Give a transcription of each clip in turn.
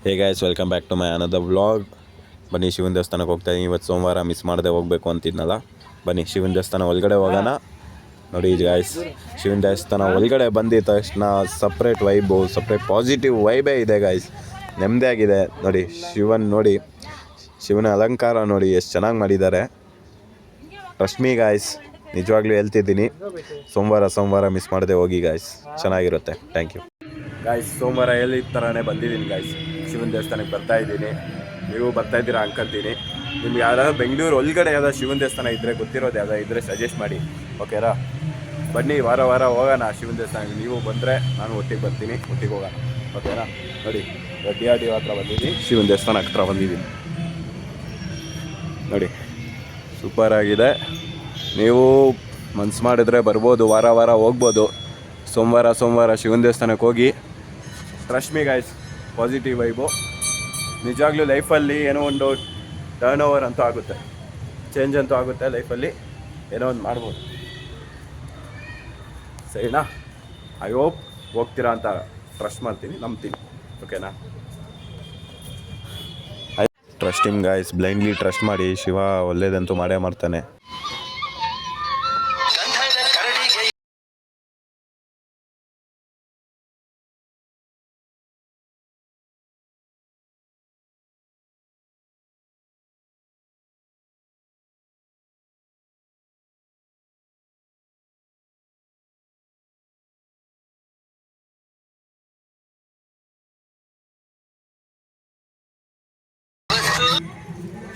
Hey guys welcome back to my another vlog. ಬನ್ನಿ ಶಿವನ ದೇವಸ್ಥಾನಕ್ಕೆ ಹೋಗ್ತಾ ಇದ್ದೀನಿ. ಇವತ್ತು ಸೋಮವಾರ ಮಿಸ್ ಮಾಡದೆ ಹೋಗಬೇಕು ಅಂತಿದ್ನಲ್ಲ. ಬನ್ನಿ ಶಿವನ ದೇವಸ್ಥಾನ ಒಳಗಡೆ ಹೋಗೋಣ. ನೋಡಿ ಗಾಯ್ಸ್, ಶಿವನ ದೇವಸ್ಥಾನ ಒಳಗಡೆ ಬಂದಿದ್ದ ತಕ್ಷಣ ಸಪ್ರೇಟ್ ವೈಬು, ಸಪ್ರೇಟ್ ಪಾಸಿಟಿವ್ ವೈಬೇ ಇದೆ ಗಾಯ್ಸ್. ನೆಮ್ಮದಿಯಾಗಿದೆ ನೋಡಿ. ಶಿವನ ಅಲಂಕಾರ ನೋಡಿ ಎಷ್ಟು ಚೆನ್ನಾಗಿ ಮಾಡಿದ್ದಾರೆ. ಟ್ರಸ್ಟ್ ಮೀ ಗಾಯ್ಸ್, ನಿಜವಾಗ್ಲೂ ಹೇಳ್ತಿದ್ದೀನಿ, ಸೋಮವಾರ ಮಿಸ್ ಮಾಡದೆ ಹೋಗಿ ಗಾಯ್ಸ್, ಚೆನ್ನಾಗಿರುತ್ತೆ. Thank you guys. ಸೋಮವಾರ ಹೇಳಿದ ಥರನೇ ಬಂದಿದ್ದೀನಿ ಗಾಯ್ಸ್, ಶಿವನ ದೇವಸ್ಥಾನಕ್ಕೆ ಬರ್ತಾಯಿದ್ದೀನಿ. ನೀವು ಬರ್ತಾಯಿದ್ದೀರಾ ಅನ್ಕೊಂತೀನಿ. ನಿಮ್ಗೆ ಯಾವ್ದಾದ್ರು ಬೆಂಗಳೂರು ಒಳಗಡೆ ಯಾವ್ದಾದ್ರು ಶಿವನ ದೇವಸ್ಥಾನ ಇದ್ದರೆ, ಗೊತ್ತಿರೋದು ಯಾವ್ದಾದ್ರು ಇದ್ದರೆ ಸಜೆಸ್ಟ್ ಮಾಡಿ, ಓಕೆನಾ? ಬನ್ನಿ ವಾರ ಹೋಗೋಣ ಶಿವನ ದೇವಸ್ಥಾನಕ್ಕೆ. ನೀವು ಬಂದರೆ ನಾನು ಒಟ್ಟಿಗೆ ಬರ್ತೀನಿ, ಒಟ್ಟಿಗೆ ಹೋಗೋಣ, ಓಕೆನಾ? ನೋಡಿ DRDO ಹತ್ರ ಬಂದಿದ್ದೀನಿ, ಶಿವನ ದೇವಸ್ಥಾನ ಹತ್ರ ಬಂದಿದ್ದೀನಿ ನೋಡಿ. ಸೂಪರಾಗಿದೆ. ನೀವು ಮನ್ಸು ಮಾಡಿದ್ರೆ ಬರ್ಬೋದು, ವಾರ ಹೋಗ್ಬೋದು. ಸೋಮವಾರ ಶಿವನ ದೇವಸ್ಥಾನಕ್ಕೆ ಹೋಗಿ. Trust me guys, positive vibe. ನಿಜವಾಗ್ಲೂ ಲೈಫಲ್ಲಿ ಏನೋ ಒಂದು ಟರ್ನ್ ಓವರ್ ಅಂತೂ ಆಗುತ್ತೆ, ಚೇಂಜ್ ಅಂತೂ ಆಗುತ್ತೆ ಲೈಫಲ್ಲಿ. ಏನೋ ಒಂದು ಮಾಡ್ಬೋದು, ಸರಿನಾ? ಐ ಹೋಪ್ ಹೋಗ್ತೀರಾ ಅಂತ ಟ್ರಸ್ಟ್ ಮಾಡ್ತೀನಿ, ನಂಬ್ತೀನಿ, ಓಕೆನಾ? Trust him guys, blindly trust ಮಾಡಿ. ಶಿವ ಒಳ್ಳೇದಂತೂ ಮಾಡೇ ಮಾಡ್ತಾನೆ.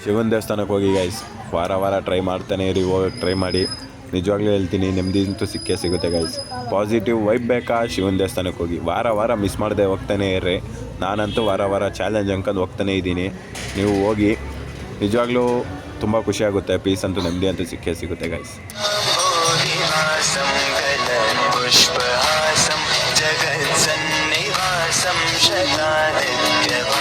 ಶಿವನ ದೇವಸ್ಥಾನಕ್ಕೆ ಹೋಗಿ ಗೈಸ್, ವಾರ ಟ್ರೈ ಮಾಡ್ತಾನೆ ಇರಿ, ಹೋಗಕ್ಕೆ ಟ್ರೈ ಮಾಡಿ. ನಿಜವಾಗ್ಲೂ ಹೇಳ್ತೀನಿ, ನೆಮ್ಮದಿ ಅಂತೂ ಸಿಕ್ಕೇ ಸಿಗುತ್ತೆ ಗೈಸ್. ಪಾಸಿಟಿವ್ ವೈಬ್ ಬೇಕಾ? ಶಿವನ ದೇವಸ್ಥಾನಕ್ಕೆ ಹೋಗಿ. ವಾರ ಮಿಸ್ ಮಾಡದೆ ಹೋಗ್ತಾನೆ ಇರ್ರಿ. ನಾನಂತೂ ವಾರ ಚಾಲೆಂಜ್ ಅಂದ್ಕೊಂಡು ಹೋಗ್ತಾನೆ ಇದ್ದೀನಿ. ನೀವು ಹೋಗಿ, ನಿಜವಾಗ್ಲೂ ತುಂಬ ಖುಷಿಯಾಗುತ್ತೆ. ಪೀಸ್ ಅಂತೂ ನೆಮ್ಮದಿ ಅಂತೂ ಸಿಕ್ಕೇ ಸಿಗುತ್ತೆ ಗೈಸ್.